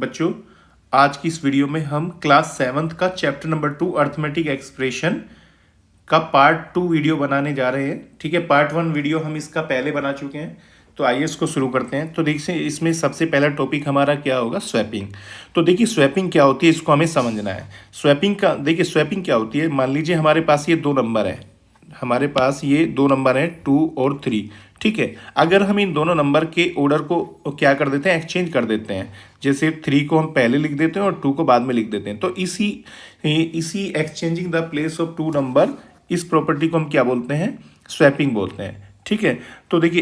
बच्चों, आज की इस वीडियो में हम क्लास 7th का चैप्टर नंबर 2 अर्थमेटिक एक्सप्रेशन का पार्ट 2 वीडियो बनाने जा रहे हैं। ठीक है, पार्ट 1 वीडियो हम इसका पहले बना चुके हैं। तो आइए इसको शुरू करते हैं। तो देखिए, इसमें सबसे पहला टॉपिक हमारा क्या होगा, स्वैपिंग। तो देखिए, स्वैपिंग क्या होती है इसको हमें समझना है। स्वैपिंग का देखिए, स्वैपिंग क्या होती है। मान लीजिए हमारे पास ये दो नंबर है, हमारे पास ये दो नंबर हैं 2 और 3। ठीक है, अगर हम इन दोनों नंबर के ऑर्डर को क्या कर देते हैं, एक्सचेंज कर देते हैं। जैसे 3 को हम पहले लिख देते हैं और 2 को बाद में लिख देते हैं। तो इसी exchanging the place of 2 number, इस प्रॉपर्टी को हम क्या बोलते हैं, स्वैपिंग बोलते हैं। ठीक है, तो देखिए,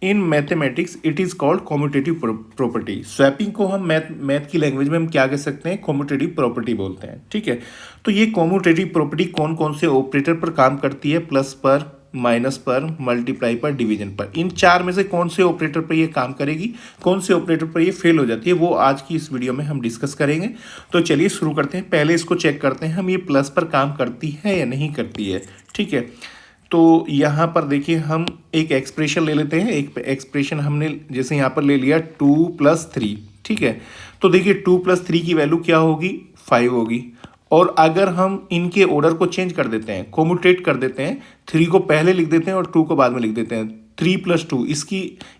in mathematics it is called commutative property. Swapping को हम मैथ की लैंग्वेज में हम क्या कह सकते हैं, कॉम्यूटेटिव प्रॉपर्टी बोलते हैं। ठीक है, तो ये कॉम्यूटेटिव प्रॉपर्टी कौन कौन से ऑपरेटर पर काम करती है, प्लस पर, माइनस पर, मल्टीप्लाई पर, डिवीजन पर। इन चार में से कौन से ऑपरेटर पर ये काम करेगी, कौन से ऑपरेटर पर ये फेल हो जाती है, वो आज की इस वीडियो में हम डिस्कस करेंगे। तो चलिए शुरू करते हैं। पहले इसको चेक करते हैं हम, ये प्लस पर काम करती है या नहीं करती है। ठीक है, तो यहाँ पर देखिए, हम एक एक्सप्रेशन ले लेते हैं। एक एक्सप्रेशन हमने जैसे यहाँ पर ले लिया 2 + 3। ठीक है, तो देखिए 2 + 3 की वैल्यू क्या होगी, 5 होगी। और अगर हम इनके ऑर्डर को चेंज कर देते हैं, कोम्यूटेट कर देते हैं, 3 को पहले लिख देते हैं और 2 को बाद में लिख देते हैं, 3 + 2,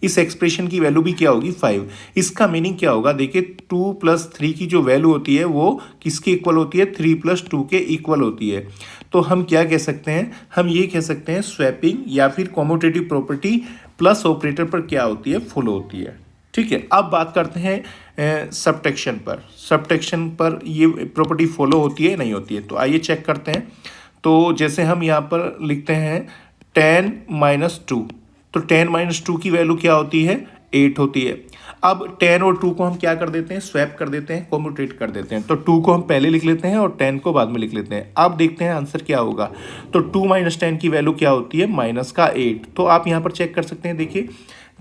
इस एक्सप्रेशन की वैल्यू भी क्या होगी, 5। इसका मीनिंग क्या होगा, देखिए 2 + 3 की जो वैल्यू होती है वो किसके इक्वल होती है, 3 + 2 के इक्वल होती है। तो हम क्या कह सकते हैं, हम ये कह सकते हैं स्वैपिंग या फिर कॉम्यूटेटिव प्रॉपर्टी प्लस ऑपरेटर पर क्या होती है, फॉलो होती है। ठीक है, अब बात करते हैं सबट्रैक्शन पर। सबट्रैक्शन पर ये प्रॉपर्टी फॉलो होती है नहीं होती है, तो आइए चेक करते हैं। तो जैसे हम यहाँ पर लिखते हैं 10 - 2, तो 10 - 2 की वैल्यू क्या होती है, 8 होती है। अब 10 और 2 को हम क्या कर देते हैं, स्वैप कर देते हैं, कॉम्यूटेट कर देते हैं। तो 2 को हम पहले लिख लेते हैं और 10 को बाद में लिख लेते हैं। अब देखते हैं आंसर क्या होगा। तो 2 - 10 की वैल्यू क्या होती है, -8। तो आप यहाँ पर चेक कर सकते हैं। देखिए,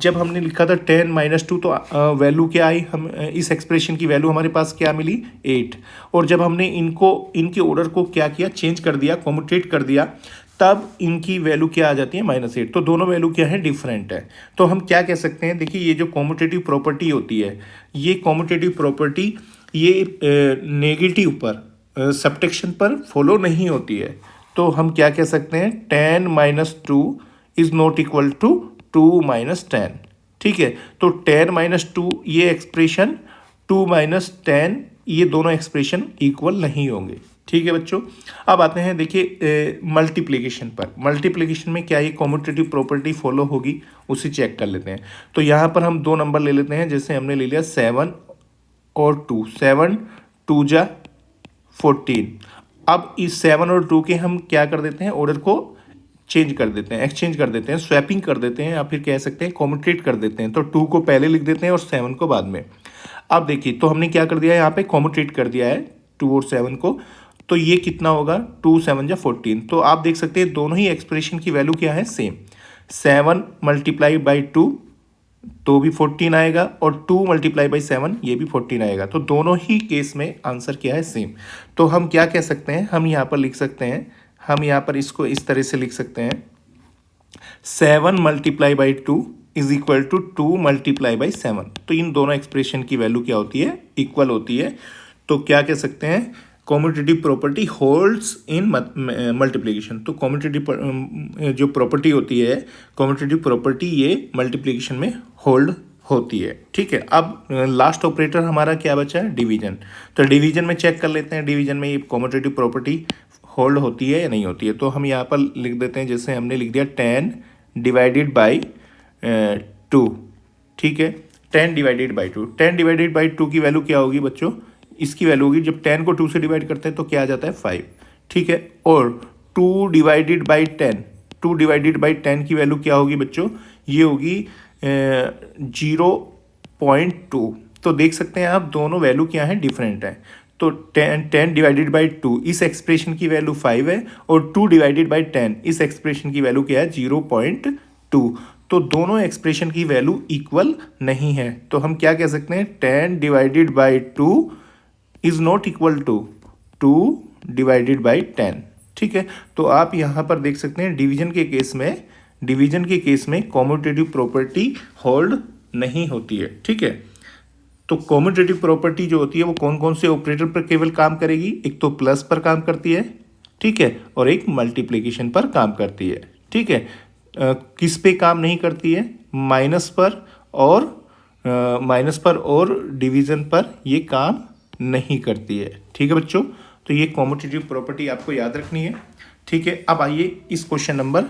जब हमने लिखा था 10 - 2, तो वैल्यू क्या आई, हम इस एक्सप्रेशन की वैल्यू हमारे पास क्या मिली, 8। और जब हमने इनके ऑर्डर को क्या किया, चेंज कर दिया, कॉम्यूटेट कर दिया, तब इनकी वैल्यू क्या आ जाती है, -8। तो दोनों वैल्यू क्या है, डिफरेंट है। तो हम क्या कह सकते हैं, देखिए ये जो कॉम्यूटेटिव प्रॉपर्टी होती है, ये कॉम्यूटेटिव प्रॉपर्टी ये नेगेटिव पर, सबट्रैक्शन पर फॉलो नहीं होती है। तो हम क्या कह सकते हैं, 10 - 2 इज नॉट इक्वल टू 2 - 10। ठीक है, तो 10 - 2 ये एक्सप्रेशन, 2 - 10 ये दोनों एक्सप्रेशन इक्वल नहीं होंगे। ठीक है बच्चों, अब आते हैं देखिए मल्टीप्लिकेशन पर। मल्टीप्लिकेशन में क्या ये कॉम्यूटेटिव प्रॉपर्टी फॉलो होगी, उसे चेक कर लेते हैं। तो यहाँ पर हम दो नंबर ले लेते हैं। जैसे हमने ले लिया 7 और 2, 7 × 2 = 14। अब इस 7 और 2 के हम क्या कर देते हैं, ऑर्डर को चेंज कर देते हैं, एक्सचेंज कर देते हैं, स्वैपिंग कर देते हैं, या फिर कह सकते हैं कॉम्यूटेट कर देते हैं। तो 2 को पहले लिख देते हैं और 7 को बाद में। अब देखिए, तो हमने क्या कर दिया है, यहाँ पे कॉम्यूटेट कर दिया है 2 और 7 को। तो ये कितना होगा, 2 × 7 = 14। तो आप देख सकते हैं दोनों ही एक्सप्रेशन की वैल्यू क्या है, सेम। 7 × 2 तो भी 14 आएगा, और 2 × 7 ये भी 14 आएगा। तो दोनों ही केस में आंसर क्या है, सेम। तो हम क्या कह सकते हैं, हम यहाँ पर लिख सकते हैं, हम यहाँ पर इसको इस तरह से लिख सकते हैं, 7 × 2 इज इक्वल टू 2 × 7। तो इन दोनों एक्सप्रेशन की वैल्यू क्या होती है, इक्वल होती है। तो क्या कह सकते हैं, कॉम्यूटेटिव प्रॉपर्टी होल्ड्स इन मल्टीप्लिकेशन। तो कॉम्यूटेटिव जो प्रॉपर्टी होती है, कॉम्यूटेटिव प्रॉपर्टी ये मल्टीप्लिकेशन में होल्ड होती है। ठीक है, अब लास्ट ऑपरेटर हमारा क्या बचा है, डिवीजन। तो डिवीजन में चेक कर लेते हैं, डिवीजन में ये कॉम्यूटेटिव प्रॉपर्टी होल्ड होती है या नहीं होती है। तो हम यहाँ पर लिख देते हैं, जैसे हमने लिख दिया 10 / 2। ठीक है, 10 / 2, 10 / 2 की वैल्यू क्या होगी बच्चों, इसकी वैल्यू होगी, जब 10 को 2 से डिवाइड करते हैं तो क्या आ जाता है, 5। ठीक है, और 2 / 10, 2 / 10 की वैल्यू क्या होगी बच्चों, ये होगी 0.2। तो देख सकते हैं आप, दोनों वैल्यू क्या है, डिफरेंट है। तो 10 / 2 इस एक्सप्रेशन की वैल्यू 5 है, और 2 / 10 इस एक्सप्रेशन की वैल्यू क्या है, 0.2। तो दोनों एक्सप्रेशन की वैल्यू इक्वल नहीं है। तो हम क्या कह सकते हैं, 10 / 2 इज नॉट इक्वल टू 2 / 10। ठीक है, तो आप यहाँ पर देख सकते हैं डिवीजन के केस में कॉम्यूटेटिव प्रॉपर्टी होल्ड नहीं होती है। ठीक है, तो कॉम्यूटेटिव प्रॉपर्टी जो होती है वो कौन कौन से ऑपरेटर पर केवल काम करेगी, एक तो प्लस पर काम करती है, ठीक है, और एक मल्टीप्लिकेशन पर काम करती है, ठीक है। किस पे काम नहीं करती है, माइनस पर और डिवीजन पर ये काम नहीं करती है, ठीक है बच्चों। तो ये कॉम्यूटेटिव प्रॉपर्टी आपको याद रखनी है, ठीक है। अब आइए इस क्वेश्चन नंबर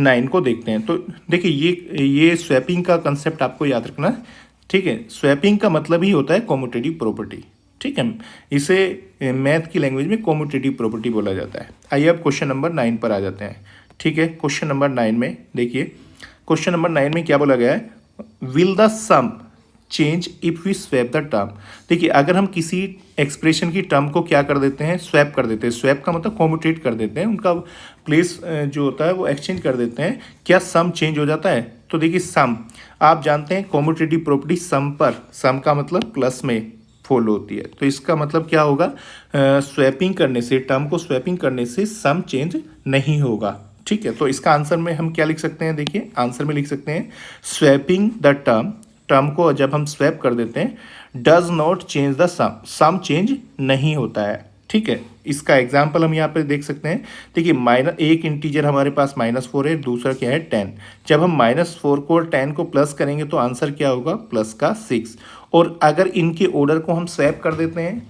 9 को देखते हैं। तो देखिए ये स्वैपिंग का कंसेप्ट आपको याद रखना है, ठीक है। स्वैपिंग का मतलब ही होता है कॉम्यूटेटिव प्रॉपर्टी, ठीक है। इसे मैथ की लैंग्वेज में कॉम्यूटेटिव प्रॉपर्टी बोला जाता है। आइए अब क्वेश्चन नंबर 9 पर आ जाते हैं, ठीक है। क्वेश्चन नंबर 9 में देखिए, क्वेश्चन नंबर 9 में क्या बोला गया है, will the sum change if we swap the term. देखिए अगर हम किसी एक्सप्रेशन की टर्म को क्या कर देते हैं, स्वैप कर देते हैं। स्वैप का मतलब कॉम्यूटेट कर देते हैं, उनका प्लेस जो होता है वो एक्सचेंज कर देते हैं, क्या सम चेंज हो जाता है। तो देखिए सम, आप जानते हैं कॉम्यूटेटिव प्रॉपर्टी सम पर, सम का मतलब प्लस में फॉलो होती है। तो इसका मतलब क्या होगा, स्वैपिंग करने से, टर्म को स्वैपिंग करने से सम चेंज नहीं होगा, ठीक है। तो इसका आंसर में हम क्या लिख सकते हैं, देखिए आंसर में लिख सकते हैं स्वैपिंग द टर्म को जब हम स्वैप कर देते हैं does not change the sum change नहीं होता है, ठीक है। इसका एग्जाम्पल हम यहाँ पे देख सकते हैं। देखिए एक इंटीजर हमारे पास -4 है, दूसरा क्या है 10। जब हम -4 को और 10 को प्लस करेंगे तो आंसर क्या होगा, प्लस का 6। और अगर इनके ऑर्डर को हम स्वैप कर देते हैं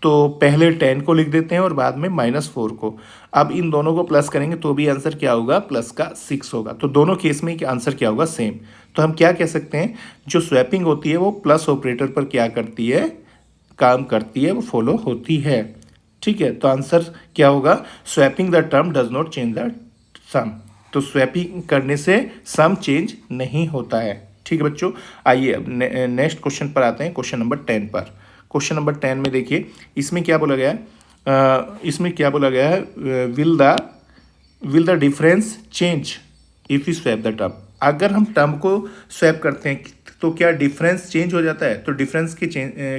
तो पहले 10 को लिख देते हैं और बाद में -4 को। अब इन दोनों को प्लस करेंगे तो भी आंसर क्या होगा, प्लस का 6 होगा। तो दोनों केस में आंसर क्या होगा, सेम। तो हम क्या कह सकते हैं, जो स्वैपिंग होती है वो प्लस ऑपरेटर पर क्या करती है, काम करती है, वो फॉलो होती है, ठीक है। तो आंसर क्या होगा, swapping the term does not change the sum. तो स्वैपिंग करने से सम चेंज नहीं होता है, ठीक है बच्चों। आइए अब नेक्स्ट क्वेश्चन पर आते हैं, क्वेश्चन नंबर 10 पर। क्वेश्चन नंबर 10 में देखिए इसमें क्या बोला गया है, will the difference change if you swap the term. अगर हम टर्म को स्वैप करते हैं तो क्या डिफरेंस चेंज हो जाता है। तो डिफरेंस के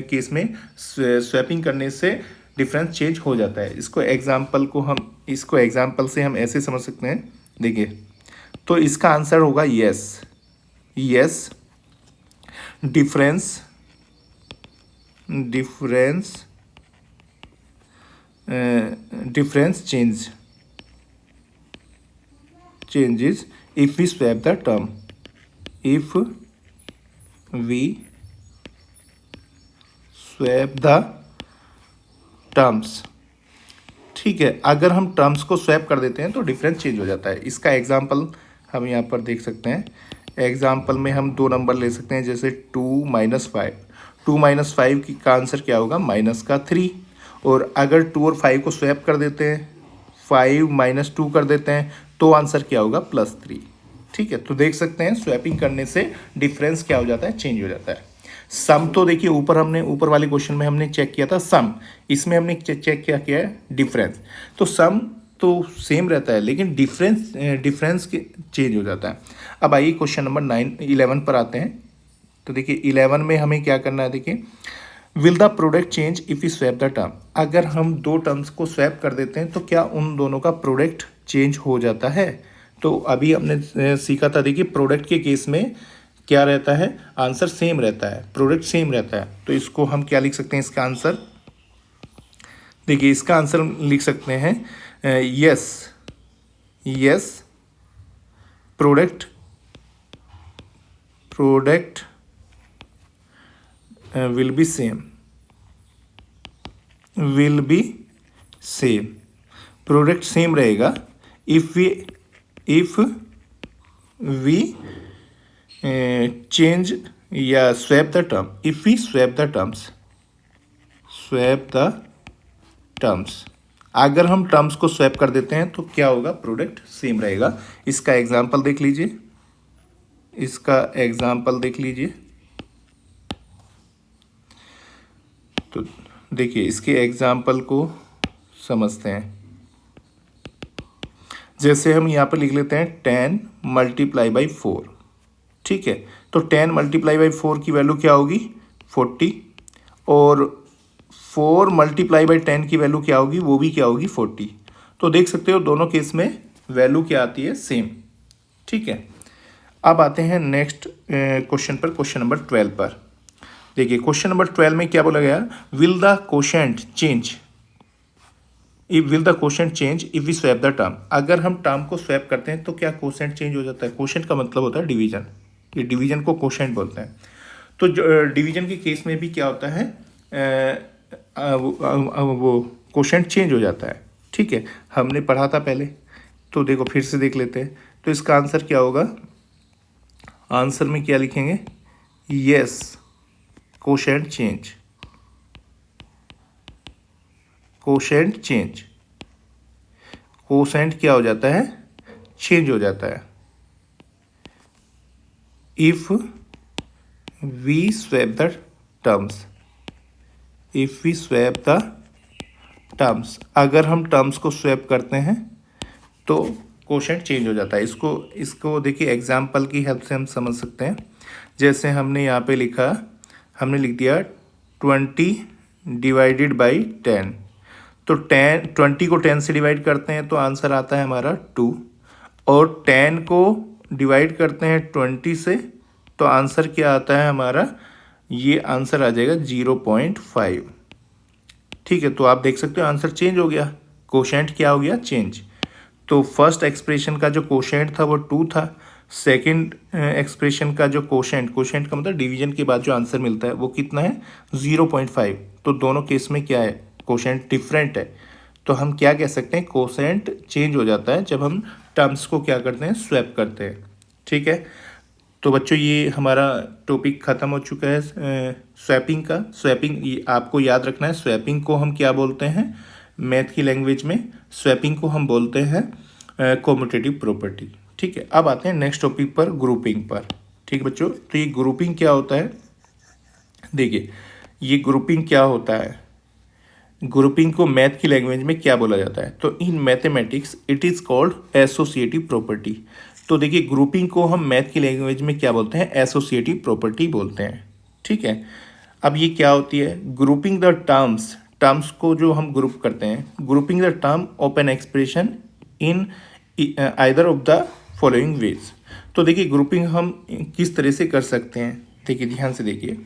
केस में स्वैपिंग करने से डिफरेंस चेंज हो जाता है। इसको एग्जाम्पल से हम ऐसे समझ सकते हैं, देखिए तो इसका आंसर होगा yes difference changes if we swap the term, if we swap the terms, ठीक है। अगर हम टर्म्स को स्वैप कर देते हैं तो डिफरेंस चेंज हो जाता है। इसका एग्जांपल हम यहाँ पर देख सकते हैं। एग्जांपल में हम 2 नंबर ले सकते हैं, जैसे 2 - 5। 2 - 5 का आंसर क्या होगा, -3। और अगर 2 और 5 को स्वैप कर देते हैं, 5 - 2 कर देते हैं तो आंसर क्या होगा, +3, ठीक है। तो देख सकते हैं स्वैपिंग करने से डिफरेंस क्या हो जाता है, चेंज हो जाता है। सम तो देखिए ऊपर वाले क्वेश्चन में हमने चेक किया था सम, इसमें हमने चेक किया है डिफरेंस। तो सम तो सेम रहता है लेकिन डिफरेंस चेंज हो जाता है। अब आइए क्वेश्चन नंबर 11 पर आते हैं। तो देखिए 11 में हमें क्या करना है, देखिए will the product change if you swap the term. अगर हम 2 टर्म्स को स्वैप कर देते हैं तो क्या उन दोनों का प्रोडक्ट चेंज हो जाता है। तो अभी हमने सीखा था, देखिए प्रोडक्ट के केस में क्या रहता है, आंसर सेम रहता है, प्रोडक्ट सेम रहता है। तो इसको हम क्या लिख सकते हैं, इसका आंसर देखिए, इसका आंसर लिख सकते हैं yes product will be same, product same रहेगा इफ वी चेंज या swap the term, if we swap the terms. अगर हम टर्म्स को स्वैप कर देते हैं तो क्या होगा, प्रोडक्ट सेम रहेगा। इसका एग्जांपल देख लीजिए, तो देखिए इसके एग्जाम्पल को समझते हैं। जैसे हम यहाँ पर लिख लेते हैं 10 × 4, ठीक है। तो 10 × 4 की वैल्यू क्या होगी, 40। और 4 × 10 की वैल्यू क्या होगी, वो भी क्या होगी, 40। तो देख सकते हो दोनों केस में वैल्यू क्या आती है, सेम, ठीक है। अब आते हैं नेक्स्ट क्वेश्चन पर, क्वेश्चन नंबर 12 पर। देखिए क्वेश्चन नंबर 12 में क्या बोला गया, will the quotient change if will the quotient change if we swap the term. अगर हम टर्म को स्वैप करते हैं तो क्या कोशेंट चेंज हो जाता है। कोशेंट का मतलब होता है डिवीजन, ये डिवीजन को कोशेंट बोलते हैं। तो डिवीजन के केस में भी क्या होता है, वो कोशेंट चेंज हो जाता है। ठीक है, हमने पढ़ा था पहले, तो देखो फिर से देख लेते हैं। तो इसका आंसर क्या होगा, आंसर में क्या लिखेंगे, yes quotient change, quotient change, quotient क्या हो जाता है, चेंज हो जाता है। If we swap the terms, if we swap the terms, अगर हम टर्म्स को स्वैप करते हैं तो कोशेंट चेंज हो जाता है। इसको देखिए एग्जाम्पल की हेल्प से हम समझ सकते हैं। जैसे हमने यहाँ पे लिखा, हमने लिख दिया 20 डिवाइडेड बाई 10, तो 20 को 10 से डिवाइड करते हैं तो आंसर आता है हमारा 2, और 10 को डिवाइड करते हैं 20 से तो आंसर क्या आता है हमारा, ये आंसर आ जाएगा 0.5। ठीक है, तो आप देख सकते हो आंसर चेंज हो गया, कोशेंट क्या हो गया, चेंज। तो फर्स्ट एक्सप्रेशन का जो कोशेंट था वो 2 था, सेकंड एक्सप्रेशन का जो कोशेंट का मतलब डिवीजन के बाद जो आंसर मिलता है वो कितना है, 0.5। तो दोनों केस में क्या है, कोशेंट डिफरेंट है। तो हम क्या कह सकते हैं, कोशेंट चेंज हो जाता है जब हम टर्म्स को क्या करते हैं, स्वैप करते हैं। ठीक है, तो बच्चों ये हमारा टॉपिक ख़त्म हो चुका है स्वैपिंग का। स्वैपिंग आपको याद रखना है, स्वैपिंग को हम क्या बोलते हैं मैथ की लैंग्वेज में, स्वैपिंग को हम बोलते हैं कॉम्यूटेटिव प्रॉपर्टी। ठीक है, अब आते हैं नेक्स्ट टॉपिक पर, ग्रुपिंग पर। ठीक है बच्चों, तो ये ग्रुपिंग क्या होता है, देखिए ये ग्रुपिंग क्या होता है, ग्रुपिंग को मैथ की लैंग्वेज में क्या बोला जाता है, तो in mathematics it is called associative property. तो देखिए ग्रुपिंग को हम मैथ की लैंग्वेज में क्या बोलते हैं, एसोसिएटिव प्रॉपर्टी बोलते हैं। ठीक है, अब ये क्या होती है, ग्रुपिंग द टर्म्स, टर्म्स को जो हम ग्रुप करते हैं, grouping the term of an expression in either of the following veg. तो देखिए ग्रुपिंग हम किस तरह से कर सकते हैं, देखिए ध्यान से देखिए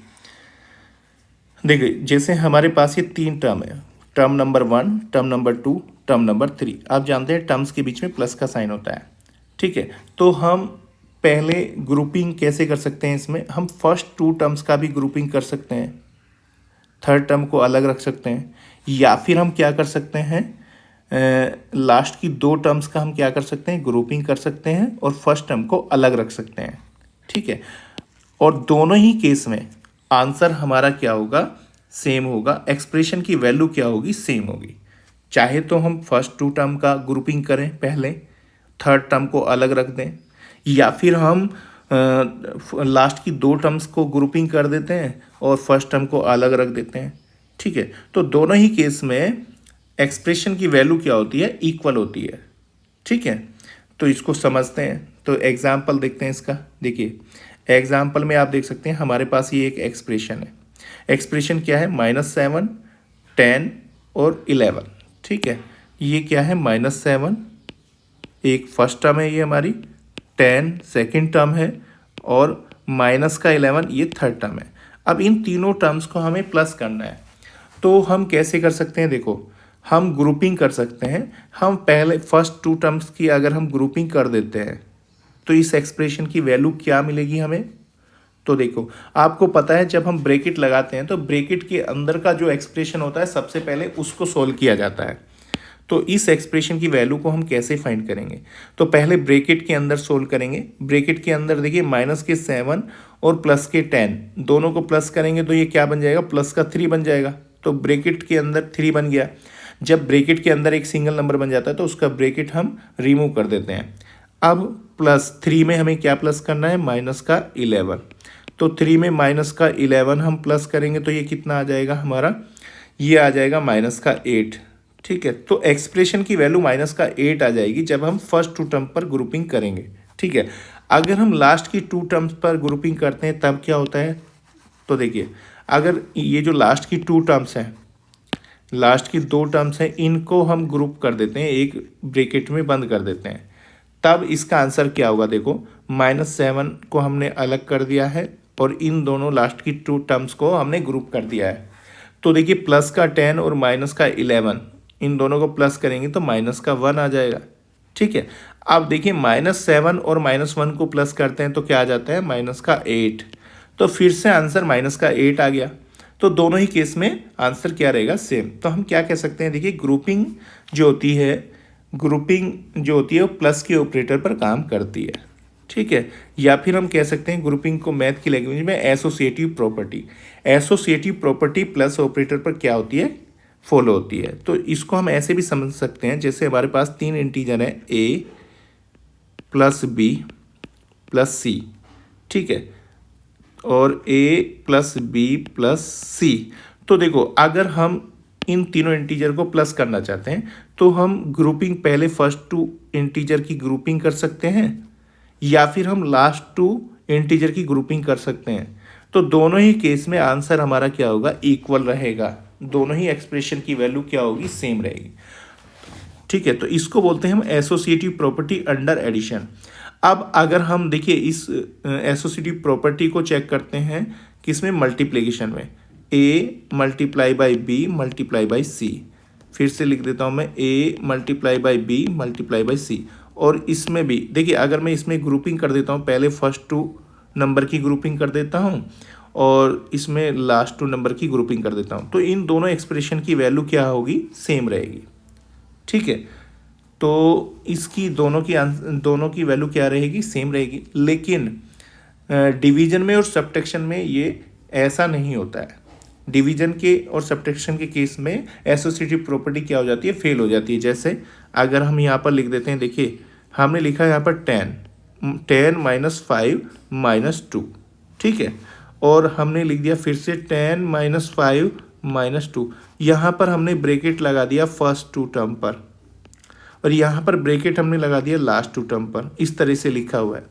जैसे हमारे पास ये 3 टर्म है, term number 1, term number 2, term number 3। आप जानते हैं टर्म्स के बीच में प्लस का साइन होता है। ठीक है, तो हम पहले ग्रुपिंग कैसे कर सकते हैं, इसमें हम फर्स्ट 2 टर्म्स का भी ग्रुपिंग कर सकते हैं, थर्ड टर्म को अलग रख सकते हैं, या फिर हम क्या कर सकते हैं, लास्ट की 2 टर्म्स का हम क्या कर सकते हैं, ग्रुपिंग कर सकते हैं और फर्स्ट टर्म को अलग रख सकते हैं। ठीक है, और दोनों ही केस में आंसर हमारा क्या होगा, सेम होगा, एक्सप्रेशन की वैल्यू क्या होगी, सेम होगी। चाहे तो हम फर्स्ट 2 टर्म का ग्रुपिंग करें पहले, थर्ड टर्म को अलग रख दें, या फिर हम लास्ट की 2 टर्म्स को ग्रुपिंग कर देते हैं और फर्स्ट टर्म को अलग रख देते हैं। ठीक है, तो दोनों ही केस में एक्सप्रेशन की वैल्यू क्या होती है, इक्वल होती है। ठीक है, तो इसको समझते हैं। तो एग्जाम्पल देखते हैं इसका। देखिए एग्जाम्पल में आप देख सकते हैं हमारे पास ये एक एक्सप्रेशन है। एक्सप्रेशन क्या है, -7, 10 और 11। ठीक है, ये क्या है, -7 एक फर्स्ट टर्म है, ये हमारी 10 सेकंड टर्म है, और -11 ये थर्ड टर्म है। अब इन तीनों टर्म्स को हमें प्लस करना है, तो हम कैसे कर सकते हैं, देखो हम ग्रुपिंग कर सकते हैं। हम पहले फर्स्ट 2 टर्म्स की अगर हम ग्रुपिंग कर देते हैं तो इस एक्सप्रेशन की वैल्यू क्या मिलेगी हमें, तो देखो आपको पता है जब हम ब्रैकेट लगाते हैं तो ब्रैकेट के अंदर का जो एक्सप्रेशन होता है सबसे पहले उसको सोल्व किया जाता है। तो इस एक्सप्रेशन की वैल्यू को हम कैसे फाइंड करेंगे, तो पहले ब्रैकेट के अंदर सोल्व करेंगे। ब्रैकेट के अंदर देखिए -7 और +10 दोनों को प्लस करेंगे तो ये क्या बन जाएगा, +3 बन जाएगा। तो ब्रैकेट के अंदर 3 बन गया। जब ब्रैकेट के अंदर एक सिंगल नंबर बन जाता है तो उसका ब्रैकेट हम रिमूव कर देते हैं। अब +3 में हमें क्या प्लस करना है, -11। तो 3 में -11 हम प्लस करेंगे तो ये कितना आ जाएगा हमारा, ये आ जाएगा -8। ठीक है, तो एक्सप्रेशन की वैल्यू -8 आ जाएगी जब हम फर्स्ट 2 टर्म पर ग्रुपिंग करेंगे। ठीक है, अगर हम लास्ट की 2 टर्म्स पर ग्रुपिंग करते हैं तब क्या होता है, तो देखिए अगर ये जो लास्ट की 2 टर्म्स हैं, लास्ट की 2 टर्म्स हैं, इनको हम ग्रुप कर देते हैं, एक ब्रैकेट में बंद कर देते हैं, तब इसका आंसर क्या होगा, देखो -7 को हमने अलग कर दिया है और इन दोनों लास्ट की 2 टर्म्स को हमने ग्रुप कर दिया है। तो देखिए प्लस का 10 और माइनस का 11, इन दोनों को प्लस करेंगे तो माइनस का 1 आ जाएगा। ठीक है, अब देखिए -7 और -1 को प्लस करते हैं तो क्या आ जाता है, माइनस का 8। तो फिर से आंसर माइनस का 8 आ गया। तो दोनों ही केस में आंसर क्या रहेगा, सेम। तो हम क्या कह सकते हैं, देखिए ग्रुपिंग जो होती है वो प्लस के ऑपरेटर पर काम करती है। ठीक है, या फिर हम कह सकते हैं ग्रुपिंग को मैथ की लैंग्वेज में एसोसिएटिव प्रॉपर्टी प्लस ऑपरेटर पर क्या होती है, फॉलो होती है। तो इसको हम ऐसे भी समझ सकते हैं, जैसे हमारे पास 3 इंटीजर है a plus b plus c। ठीक है, और a plus b plus c। तो देखो अगर हम इन तीनों इंटीजर को प्लस करना चाहते हैं तो हम ग्रुपिंग पहले फर्स्ट 2 इंटीजर की ग्रुपिंग कर सकते हैं या फिर हम लास्ट 2 इंटीजर की ग्रुपिंग कर सकते हैं। तो दोनों ही केस में आंसर हमारा क्या होगा, इक्वल रहेगा। दोनों ही एक्सप्रेशन की वैल्यू क्या होगी, सेम रहेगी। ठीक है, तो इसको बोलते हैं हम एसोसिएटिव प्रॉपर्टी अंडर एडिशन। अब अगर हम देखिए इस एसोसिएटिव प्रॉपर्टी को चेक करते हैं किसमें, मल्टीप्लिकेशन में, a multiply by b multiply by c. फिर से लिख देता हूँ मैं, a multiply by b multiply by c. और इसमें भी देखिए अगर मैं इसमें ग्रुपिंग कर देता हूँ, पहले फर्स्ट 2 नंबर की ग्रुपिंग कर देता हूँ और इसमें लास्ट 2 नंबर की ग्रुपिंग कर देता हूँ, तो इन दोनों एक्सप्रेशन की वैल्यू क्या होगी, सेम रहेगी। ठीक है, तो इसकी दोनों की वैल्यू क्या रहेगी, सेम रहेगी। लेकिन डिवीजन में और सब्ट्रैक्शन में ये ऐसा नहीं होता है। डिवीजन के और सब्ट्रैक्शन के केस में एसोसिएटिव प्रॉपर्टी क्या हो जाती है, फेल हो जाती है। जैसे अगर हम यहाँ पर लिख देते हैं, देखिए हमने लिखा है यहाँ पर 10 माइनस 5 माइनस 2। ठीक है, और हमने लिख दिया फिर से 10 माइनस 5 माइनस 2। यहाँ पर हमने ब्रैकेट लगा दिया फर्स्ट 2 टर्म पर और यहाँ पर ब्रैकेट हमने लगा दिया लास्ट 2 टर्म पर। इस तरह से लिखा हुआ है।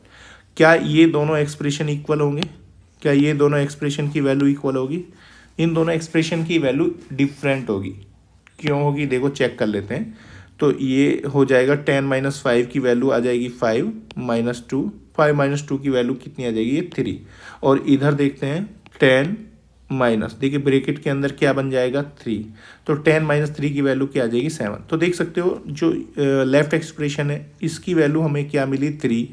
क्या ये दोनों एक्सप्रेशन इक्वल होंगे, क्या ये दोनों एक्सप्रेशन की वैल्यू इक्वल होगी? इन दोनों एक्सप्रेशन की वैल्यू डिफरेंट होगी। क्यों होगी, देखो चेक कर लेते हैं। तो ये हो जाएगा 10 माइनस 5 की वैल्यू आ जाएगी 5 माइनस 2, 5 माइनस 2 की वैल्यू कितनी आ जाएगी, ये 3। और इधर देखते हैं 10 माइनस, देखिए ब्रैकेट के अंदर क्या बन जाएगा, 3। तो 10 माइनस 3 की वैल्यू क्या आ जाएगी, 7। तो देख सकते हो जो लेफ्ट एक्सप्रेशन है इसकी वैल्यू हमें क्या मिली, 3।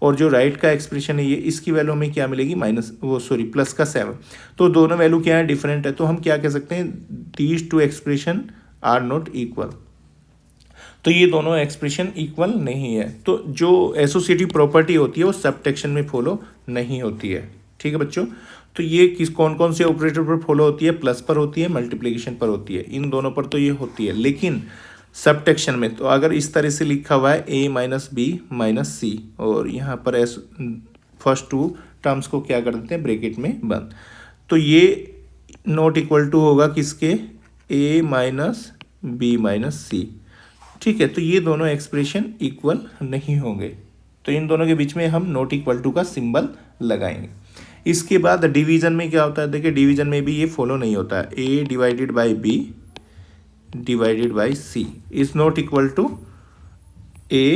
और जो राइट का एक्सप्रेशन है ये, इसकी वैल्यू हमें क्या मिलेगी, प्लस का 7। तो दोनों वैल्यू क्या है, डिफरेंट है। तो हम क्या कह सकते हैं, these 2 expression are not equal. तो ये दोनों एक्सप्रेशन इक्वल नहीं है। तो जो एसोसिएटिव प्रॉपर्टी होती है वो सब्ट्रैक्शन में फॉलो नहीं होती है। ठीक है बच्चों, तो ये कौन कौन से ऑपरेटर पर फॉलो होती है, प्लस पर होती है, मल्टीप्लिकेशन पर होती है, इन दोनों पर तो ये होती है। लेकिन सब्ट्रैक्शन में तो अगर इस तरह से लिखा हुआ है a माइनस बी माइनस सी और यहाँ पर फर्स्ट 2 टर्म्स को क्या कर देते हैं, ब्रैकेट में बंद, तो ये नॉट इक्वल टू होगा किसके, a माइनस बी माइनस सी। ठीक है, तो ये दोनों एक्सप्रेशन इक्वल नहीं होंगे। तो इन दोनों के बीच में हम नॉट इक्वल टू का सिंबल लगाएंगे। इसके बाद डिवीजन में क्या होता है, देखिए डिवीजन में भी ये फॉलो नहीं होता है। a divided by b divided by c is not equal to a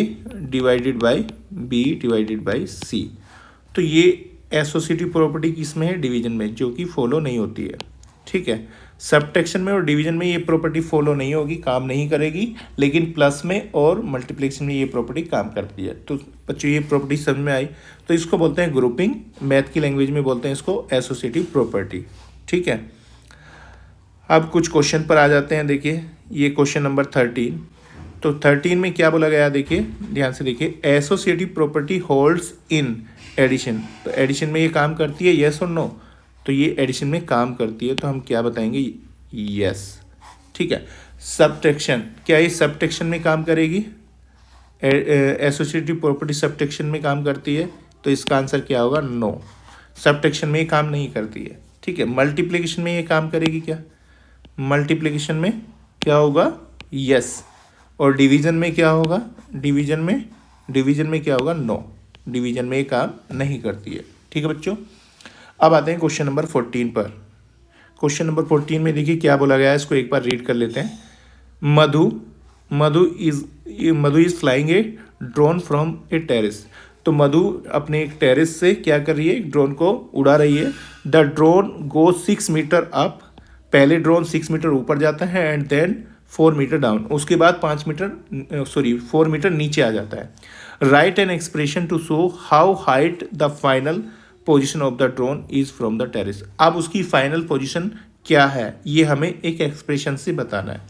divided by b divided by c. तो ये एसोसिएटिव प्रॉपर्टी किसमें है, डिवीजन में, जो कि फॉलो नहीं होती है। ठीक है, सब्ट्रैक्शन में और डिवीजन में ये प्रॉपर्टी फॉलो नहीं होगी, काम नहीं करेगी। लेकिन प्लस में और मल्टीप्लिकेशन में ये प्रॉपर्टी काम करती है। तो बच्चों ये प्रॉपर्टी समझ में आई। तो इसको बोलते हैं ग्रुपिंग, मैथ की लैंग्वेज में बोलते हैं इसको एसोसिएटिव प्रॉपर्टी। ठीक है, अब कुछ क्वेश्चन पर आ जाते हैं। देखिए ये क्वेश्चन नंबर 13। तो 13 में क्या बोला गया, देखिए ध्यान से देखिए, associative property holds in addition. तो एडिशन में ये काम करती है, येस और नो? तो ये एडिशन में काम करती है, तो हम क्या बताएंगे, यस। ठीक है, सब्ट्रैक्शन, क्या ये सब्ट्रैक्शन में काम करेगी? एसोसिएटिव प्रॉपर्टी सब्ट्रैक्शन में काम करती है, तो इसका आंसर क्या होगा, नो। सब्ट्रैक्शन में ये काम नहीं करती है। ठीक है, मल्टीप्लिकेशन में ये काम करेगी क्या? मल्टीप्लिकेशन में क्या होगा, यस। और डिवीजन में क्या होगा, डिवीजन में क्या होगा, नो। डिवीजन में ये काम नहीं करती है। ठीक है बच्चों, अब आते हैं क्वेश्चन नंबर 14 पर। क्वेश्चन नंबर 14 में देखिए क्या बोला गया है, इसको एक बार रीड कर लेते हैं। Madhu is flying a drone from a terrace. तो मधु अपने एक टेरेस से क्या कर रही है, ड्रोन को उड़ा रही है। The drone go 6 meter up, पहले ड्रोन 6 मीटर ऊपर जाता है एंड देन 4 मीटर डाउन, उसके बाद 4 मीटर नीचे आ जाता है। Write an expression to show how height the final position of the drone is from the terrace. अब उसकी फाइनल पोजिशन क्या है ये हमें एक एक्सप्रेशन से बताना है।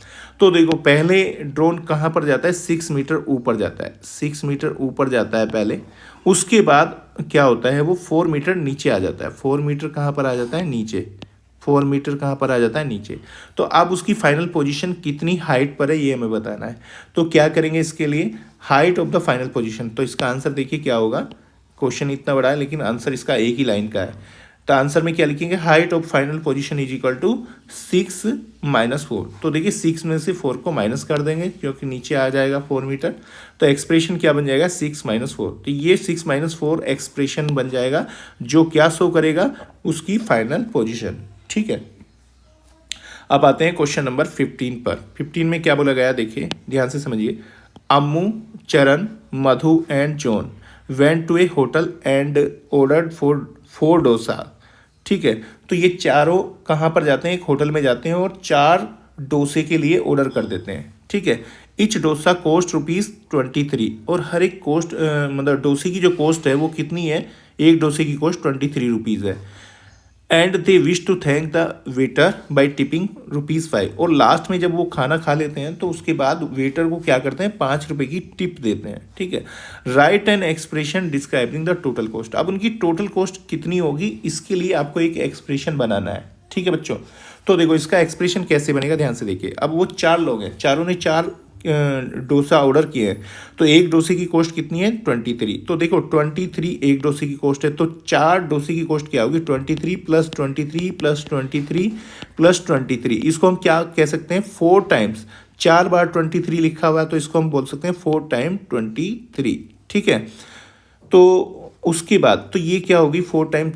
तो देखो पहले ड्रोन कहाँ पर जाता है, 6 मीटर ऊपर जाता है, 6 मीटर ऊपर जाता है पहले, उसके बाद क्या होता है वो 4 मीटर नीचे आ जाता है। 4 मीटर कहाँ पर आ जाता है, नीचे। 4 मीटर कहाँ पर आ जाता है, नीचे। तो अब उसकी फाइनल पोजीशन कितनी हाइट पर है ये हमें बताना है। तो क्या करेंगे इसके लिए, height of the final position. तो इसका आंसर देखिए क्या होगा, क्वेश्चन इतना बड़ा है लेकिन आंसर इसका एक ही लाइन का है। तो आंसर में क्या लिखेंगे, height of final position is equal to 6 - 4। तो देखिए 6 में से 4 को माइनस कर देंगे क्योंकि नीचे आ जाएगा 4 मीटर। तो एक्सप्रेशन क्या बन जाएगा, 6 - 4। तो ये 6 - 4 एक्सप्रेशन बन जाएगा जो क्या शो करेगा, उसकी फाइनल पोजीशन। ठीक है, अब आते हैं क्वेश्चन नंबर 15 पर। 15 में क्या बोला गया देखिए ध्यान से समझिए। Ammu, Charan, Madhu and John went to a hotel and ordered four dosa. ठीक है, तो ये चारों कहाँ पर जाते हैं, एक होटल में जाते हैं और 4 डोसे के लिए ऑर्डर कर देते हैं। ठीक है, इच डोसा कॉस्ट ₹23 और हर एक कॉस्ट मतलब डोसे की जो कॉस्ट है वो कितनी है, एक डोसे की कॉस्ट ₹23 है। And they wish to thank the waiter by tipping ₹5। और लास्ट में जब वो खाना खा लेते हैं तो उसके बाद वेटर को क्या करते हैं, ₹5 की टिप देते हैं। ठीक है, write an expression describing the total cost. अब उनकी टोटल कॉस्ट कितनी होगी इसके लिए आपको एक एक्सप्रेशन बनाना है। ठीक है बच्चों, तो देखो इसका एक्सप्रेशन कैसे बनेगा ध्यान से देखिए। अब वो 4 लोग हैं, चारों ने 4 डोसा ऑर्डर किए हैं, तो एक डोसे की कॉस्ट कितनी है, 23। तो देखो 23 एक डोसे की कॉस्ट है, तो 4 डोसे की कॉस्ट क्या होगी, 23 + 23 + 23 + 23। इसको हम क्या कह सकते हैं, 4 टाइम्स, 4 बार 23 लिखा हुआ है तो इसको हम बोल सकते हैं 4 × 23। ठीक है, तो उसके बाद तो ये क्या होगी, 4 ×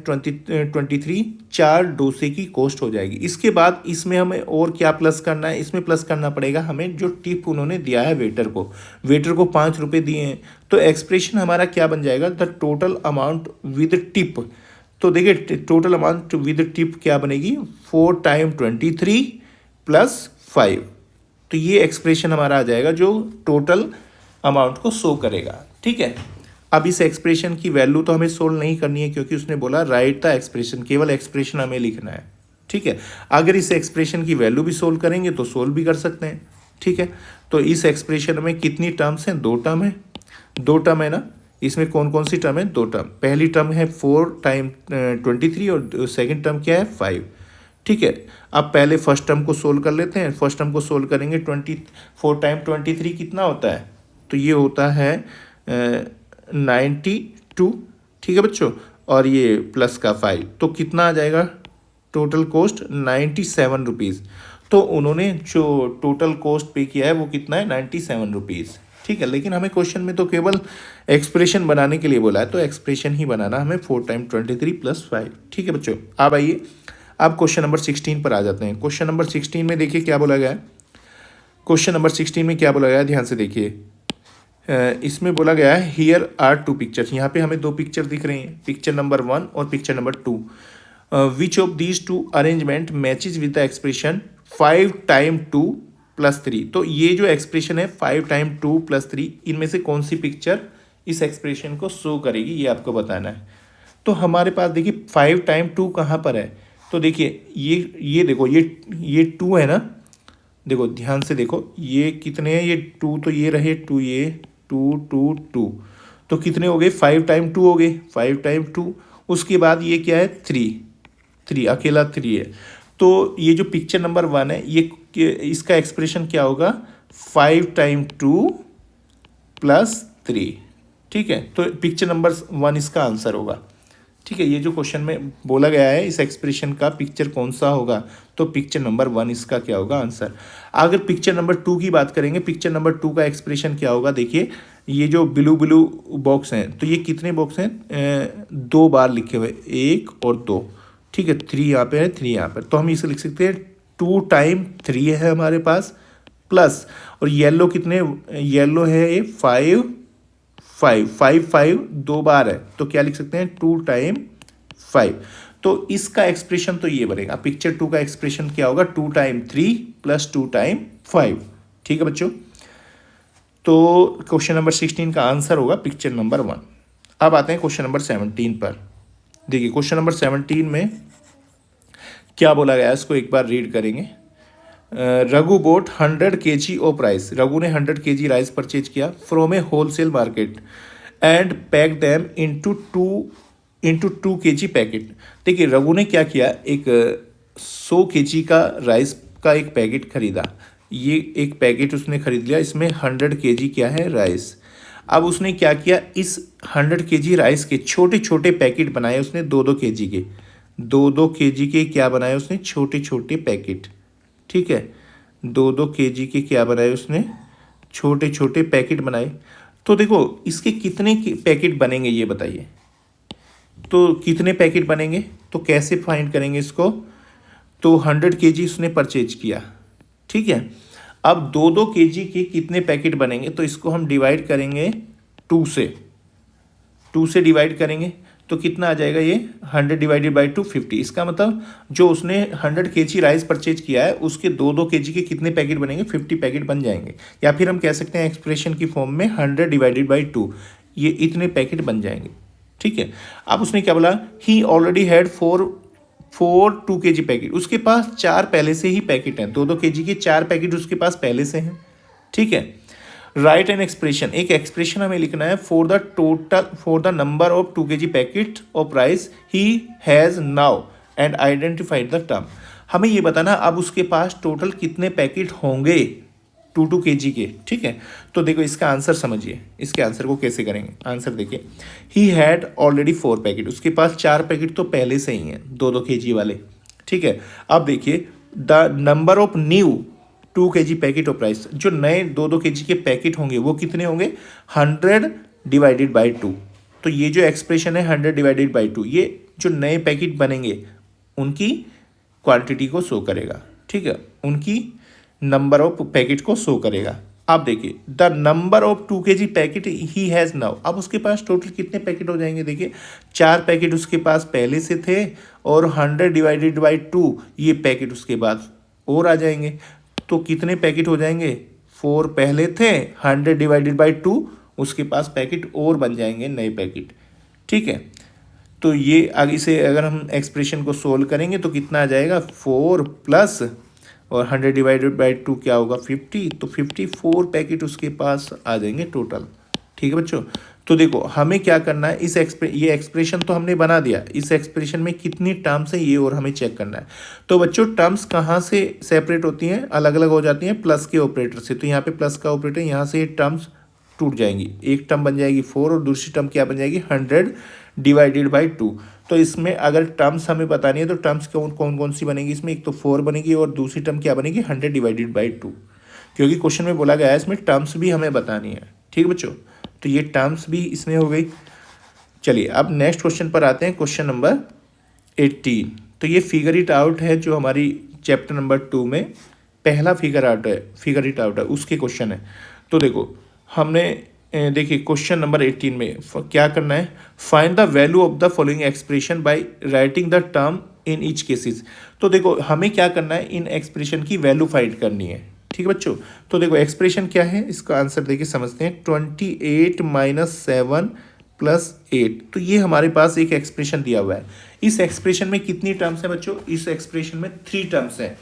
23, 4 डोसे की कॉस्ट हो जाएगी। इसके बाद इसमें हमें और क्या प्लस करना है, इसमें प्लस करना पड़ेगा हमें जो टिप उन्होंने दिया है वेटर को। वेटर को ₹5 दिए हैं, तो एक्सप्रेशन हमारा क्या बन जाएगा, the total amount with tip. तो देखिए टोटल अमाउंट विद टिप क्या बनेगी, 4 × 23 + 5। तो ये एक्सप्रेशन हमारा आ जाएगा जो टोटल अमाउंट को शो करेगा। ठीक है, अब इस एक्सप्रेशन की वैल्यू तो हमें सोल्व नहीं करनी है क्योंकि उसने बोला राइट द एक्सप्रेशन, केवल एक्सप्रेशन हमें लिखना है। ठीक है, अगर इस एक्सप्रेशन की वैल्यू भी सोल्व करेंगे तो सोल्व भी कर सकते हैं। ठीक है, तो इस एक्सप्रेशन में कितनी टर्म्स हैं, 2 टर्म है, 2 टर्म है ना। इसमें कौन कौन सी टर्म है, 2 टर्म। पहली टर्म है 4 × 23 और सेकेंड टर्म क्या है, 5। ठीक है, अब पहले फर्स्ट टर्म को सोल्व कर लेते हैं। फर्स्ट टर्म को सोल्व करेंगे, 4 × 23 कितना होता है, तो ये होता है 92। ठीक है बच्चों, और ये प्लस का 5, तो कितना आ जाएगा, टोटल कॉस्ट ₹97। तो उन्होंने जो टोटल कॉस्ट पे किया है वो कितना है, ₹97। ठीक है, लेकिन हमें क्वेश्चन में तो केवल एक्सप्रेशन बनाने के लिए बोला है, तो एक्सप्रेशन ही बनाना हमें 4 × 23 + 5। ठीक है बच्चों, अब आइए अब क्वेश्चन नंबर 16 पर आ जाते हैं। क्वेश्चन नंबर 16 में देखिए क्या बोला गया है। क्वेश्चन नंबर 16 में क्या बोला गया है, ध्यान से देखिए। इसमें बोला गया है हियर आर 2 पिक्चर्स। यहाँ पे हमें 2 पिक्चर दिख रही हैं, पिक्चर नंबर 1 और picture number 2। Which of these 2 arrangement matches with the expression 5 × 2 + 3। तो ये जो एक्सप्रेशन है 5 × 2 + 3, इनमें से कौन सी पिक्चर इस एक्सप्रेशन को शो करेगी ये आपको बताना है। तो हमारे पास देखिए 5 × 2 कहाँ पर है, तो देखिए ये देखो ये 2 है ना। देखो ध्यान से देखो ये कितने हैं, ये 2 तो ये रहे 2, ये 2 2 2, तो कितने हो गए, 5 × 2 हो गए, 5 × 2। उसके बाद ये क्या है, 3 अकेला 3 है। तो ये जो पिक्चर नंबर 1 है ये इसका एक्सप्रेशन क्या होगा, 5 × 2 + 3। ठीक है, तो पिक्चर नंबर 1 इसका आंसर होगा। ठीक है, ये जो क्वेश्चन में बोला गया है इस एक्सप्रेशन का पिक्चर कौन सा होगा, तो पिक्चर नंबर 1 इसका क्या होगा आंसर। अगर पिक्चर नंबर 2 की बात करेंगे, पिक्चर नंबर 2 का एक्सप्रेशन क्या होगा, देखिए ये जो ब्लू बॉक्स हैं, तो ये कितने बॉक्स हैं, 2 बार लिखे हुए, 1 और 2। ठीक है, 3 यहाँ पे है, 3 यहाँ पर, तो हम इसे लिख सकते हैं 2 × 3 है हमारे पास, प्लस और येलो कितने, येलो है ये 5 5, 5 5 2 बार है तो क्या लिख सकते हैं 2 टाइम 5। तो इसका एक्सप्रेशन तो ये बनेगा, पिक्चर 2 का एक्सप्रेशन क्या होगा 2 टाइम 3 प्लस 2 टाइम 5। ठीक है बच्चों, तो क्वेश्चन नंबर 16 का आंसर होगा पिक्चर नंबर 1। अब आते हैं क्वेश्चन नंबर 17 पर। देखिए क्वेश्चन नंबर 17 में क्या बोला गया है इसको एक बार रीड करेंगे। Raghu boat 100 kg of rice, Raghu ने 100 kg राइस परचेज किया from A wholesale market and pack them into 2 kg packet. देखिए रघु ने क्या किया, एक 100 kg का राइस का एक पैकेट खरीदा, ये एक पैकेट उसने खरीद लिया, इसमें 100 kg क्या है राइस। अब उसने क्या किया, इस 100 kg राइस के छोटे छोटे पैकेट बनाए उसने 2-2 kg के, 2-2 kg के क्या बनाए उसने छोटे छोटे पैकेट। ठीक है, 2-2 kg के क्या बनाए उसने छोटे छोटे पैकेट बनाए। तो देखो इसके कितने पैकेट बनेंगे ये बताइए, तो कितने पैकेट बनेंगे, तो कैसे फाइंड करेंगे इसको। तो 100 kg उसने परचेज किया, ठीक है। अब 2-2 kg के कितने पैकेट बनेंगे, तो इसको हम डिवाइड करेंगे 2 से डिवाइड करेंगे तो कितना आ जाएगा ये 100 डिवाइडेड बाई 2 50। इसका मतलब जो उसने 100 kg राइस परचेज किया है उसके 2-2 kg के कितने पैकेट बनेंगे 50 पैकेट बन जाएंगे, या फिर हम कह सकते हैं एक्सप्रेशन की फॉर्म में 100 डिवाइडेड बाई 2 ये इतने पैकेट बन जाएंगे। ठीक है, अब उसने क्या बोला, ही ऑलरेडी हैड 4 2 kg पैकेट, उसके पास 4 पहले से ही पैकेट हैं, 2-2 kg के 4 पैकेट उसके पास पहले से हैं। ठीक है, राइट एन एक्सप्रेशन, एक एक्सप्रेशन हमें लिखना है for the number of 2 kg packet of rice he has now and identified the term. हमें ये बताना अब उसके पास टोटल कितने पैकेट होंगे 2-2 kg के। ठीक है, तो देखो इसका आंसर समझिए, इसके आंसर को कैसे करेंगे। आंसर देखिए, ही हैड ऑलरेडी 4 पैकेट, उसके पास 4 पैकेट तो पहले से ही हैं 2-2 kg वाले। ठीक है, अब देखिए the number of new 2 kg packet of rice, जो नए 2-2 kg के पैकेट होंगे वो कितने होंगे 100 डिवाइडेड बाई 2। तो ये जो एक्सप्रेशन है 100 डिवाइडेड बाई 2 ये जो नए पैकेट बनेंगे उनकी क्वांटिटी को शो करेगा। ठीक है, उनकी नंबर ऑफ पैकेट को शो करेगा। अब देखिए the number of 2 kg packet he has now, अब उसके पास टोटल कितने पैकेट हो जाएंगे, देखिए 4 पैकेट उसके पास पहले से थे और 100 डिवाइडेड बाई 2 ये पैकेट उसके बाद और आ जाएंगे, तो कितने पैकेट हो जाएंगे 4 पहले थे 100 डिवाइडेड बाई 2 उसके पास पैकेट और बन जाएंगे नए पैकेट। ठीक है, तो ये आगे से अगर हम एक्सप्रेशन को सोल्व करेंगे तो कितना आ जाएगा 4 प्लस और 100 डिवाइडेड बाई 2 क्या होगा 50, तो 54 पैकेट उसके पास आ जाएंगे टोटल। ठीक है बच्चों, तो देखो हमें क्या करना है, ये एक्सप्रेशन तो हमने बना दिया, इस एक्सप्रेशन में कितनी टर्म्स है ये और हमें चेक करना है। तो बच्चों टर्म्स कहाँ से सेपरेट होती हैं, अलग अलग हो जाती हैं प्लस के ऑपरेटर से। तो यहाँ पे प्लस का ऑपरेटर, यहाँ से ये टर्म्स टूट जाएंगी, एक टर्म बन जाएगी 4 और दूसरी टर्म क्या बन जाएगी 100 डिवाइडेड बाई 2। तो इसमें अगर टर्म्स हमें बतानी है तो टर्म्स कौन कौन सी बनेगी, इसमें एक तो 4 बनेगी और दूसरी टर्म क्या बनेगी 100 डिवाइडेड बाई 2, क्योंकि क्वेश्चन में बोला गया है इसमें टर्म्स भी हमें बतानी है। ठीक है बच्चों, तो ये टर्म्स भी इसमें हो गई। चलिए अब नेक्स्ट क्वेश्चन पर आते हैं, क्वेश्चन नंबर 18। तो ये फिगर इट आउट है जो हमारी चैप्टर नंबर 2 में पहला फिगर इट आउट है उसके क्वेश्चन है। तो देखो हमने देखिए क्वेश्चन नंबर 18 में क्या करना है, find the value of the following expression by writing the term in each cases. तो देखो हमें क्या करना है, इन एक्सप्रेशन की वैल्यू फाइंड करनी है। ठीक है बच्चों, तो देखो एक्सप्रेशन क्या है, इसका आंसर देखिए समझते हैं। 28 - 7 + 8, तो ये हमारे पास एक एक्सप्रेशन दिया हुआ है। इस एक्सप्रेशन में कितनी टर्म्स हैं बच्चों, इस एक्सप्रेशन में 3 टर्म्स हैं।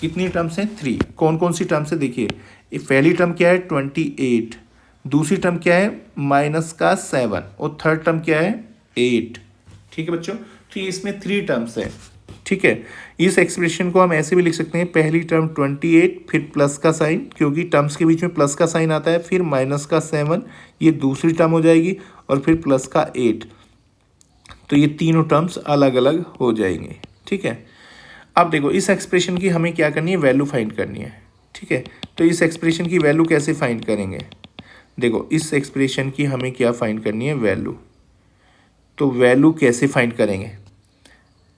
कितनी टर्म्स हैं 3, कौन कौन सी टर्म्स है देखिए, पहली टर्म क्या है 28, दूसरी टर्म क्या है -7 और थर्ड टर्म क्या है 8। ठीक है बच्चों, तो ये इसमें 3 टर्म्स हैं। ठीक है, इस एक्सप्रेशन को हम ऐसे भी लिख सकते हैं, पहली टर्म 28 फिर प्लस का साइन, क्योंकि टर्म्स के बीच में प्लस का साइन आता है, फिर -7 ये दूसरी टर्म हो जाएगी और फिर प्लस का 8, तो ये तीनों टर्म्स अलग अलग हो जाएंगे। ठीक है, अब देखो इस एक्सप्रेशन की हमें क्या करनी है, वैल्यू फाइंड करनी है। ठीक है, तो इस एक्सप्रेशन की वैल्यू कैसे फाइंड करेंगे, देखो इस एक्सप्रेशन की हमें क्या फाइंड करनी है वैल्यू, तो वैल्यू कैसे फाइंड करेंगे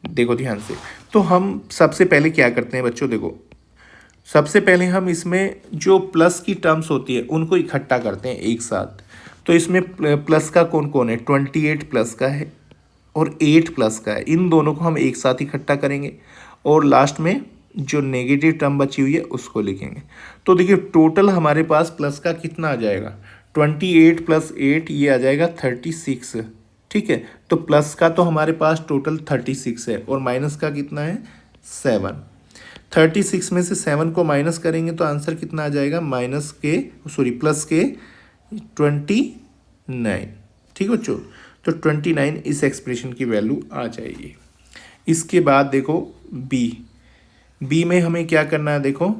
देखो ध्यान से। तो हम सबसे पहले क्या करते हैं बच्चों, देखो सबसे पहले हम इसमें जो प्लस की टर्म्स होती है उनको इकट्ठा करते हैं एक साथ। तो इसमें प्लस का कौन कौन है, 28 प्लस का है और 8 प्लस का है। इन दोनों को हम एक साथ इकट्ठा करेंगे और लास्ट में जो नेगेटिव टर्म बची हुई है उसको लिखेंगे। तो देखिए टोटल हमारे पास प्लस का कितना आ जाएगा, 28 प्लस 8 ये आ जाएगा 36। ठीक है, तो प्लस का तो हमारे पास टोटल 36 है और माइनस का कितना है 7। 36 में से 7 को माइनस करेंगे तो आंसर कितना आ जाएगा, प्लस के 29। ठीक है बच्चों, तो 29 इस एक्सप्रेशन की वैल्यू आ जाएगी। इसके बाद देखो बी में हमें क्या करना है, देखो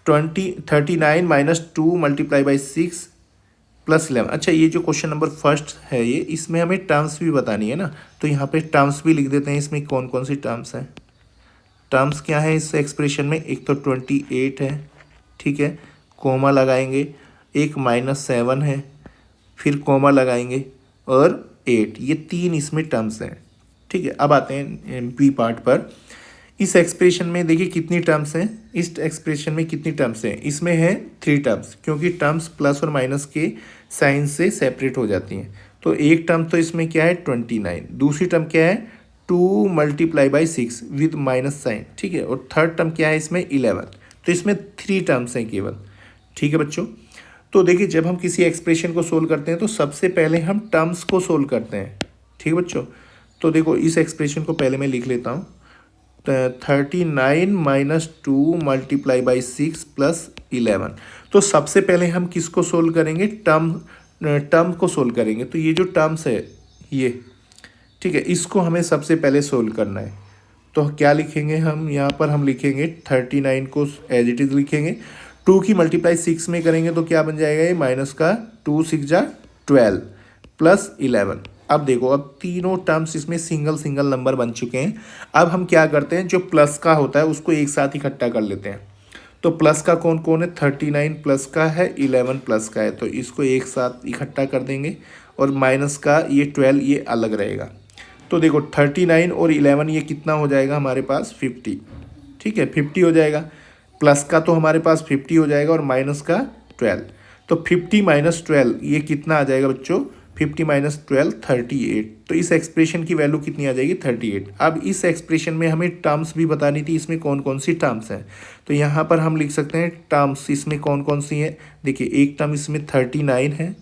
39 माइनस 2 मल्टीप्लाई बाई 6 प्लस 11। अच्छा, ये जो क्वेश्चन नंबर फर्स्ट है ये, इसमें हमें टर्म्स भी बतानी है ना, तो यहाँ पे टर्म्स भी लिख देते हैं। इसमें कौन कौन सी टर्म्स हैं, टर्म्स क्या है इस एक्सप्रेशन में, एक तो 28 है, ठीक है, कोमा लगाएंगे, एक -7 है, फिर कोमा लगाएंगे और 8, ये 3 इसमें टर्म्स हैं। ठीक है, अब आते हैं बी पार्ट पर। इस एक्सप्रेशन में देखिए कितनी टर्म्स हैं, इस एक्सप्रेशन में कितनी टर्म्स हैं, इसमें है 3 टर्म्स, क्योंकि टर्म्स प्लस और माइनस के साइन से सेपरेट हो जाती हैं। तो एक टर्म तो इसमें क्या है 29, दूसरी टर्म क्या है 2 multiply by 6 with minus sign, ठीक है, और थर्ड टर्म क्या है इसमें 11। तो इसमें 3 टर्म्स हैं केवल। ठीक है बच्चों, तो देखिए जब हम किसी एक्सप्रेशन को सोल्व करते हैं तो सबसे पहले हम टर्म्स को सोल्व करते हैं। ठीक है बच्चों, तो देखो इस एक्सप्रेशन को पहले मैं लिख लेता हूँ, 39 माइनस 2 मल्टीप्लाई बाई 6 प्लस 11। तो सबसे पहले हम किसको सोल्व करेंगे, टर्म को सोल्व करेंगे। तो ये जो टर्म्स है ये, ठीक है, इसको हमें सबसे पहले सोल्व करना है। तो क्या लिखेंगे हम यहाँ पर, हम लिखेंगे 39 को एज इट इज़ लिखेंगे, 2 की मल्टीप्लाई 6 में करेंगे तो क्या बन जाएगा ये, माइनस का 2 6 जा 12 प्लस 11। अब देखो अब तीनों टर्म्स इसमें सिंगल सिंगल नंबर बन चुके हैं। अब हम क्या करते हैं, जो प्लस का होता है उसको एक साथ इकट्ठा कर लेते हैं। तो प्लस का कौन कौन है, 39 प्लस का है, 11 प्लस का है, तो इसको एक साथ इकट्ठा कर देंगे। और माइनस का ये 12 ये अलग रहेगा। तो देखो 39 और 11 ये कितना हो जाएगा हमारे पास 50। ठीक है, 50 हो जाएगा। प्लस का तो हमारे पास 50 हो जाएगा और माइनस का 12। तो 50 माइनस 12 ये कितना आ जाएगा बच्चों, 50 माइनस 12 38। तो इस एक्सप्रेशन की वैल्यू कितनी आ जाएगी 38। अब इस एक्सप्रेशन में हमें टर्म्स भी बतानी थी, इसमें कौन कौन सी टर्म्स हैं। तो यहाँ पर हम लिख सकते हैं टर्म्स इसमें कौन कौन सी हैं। देखिए एक टर्म इसमें 39 है,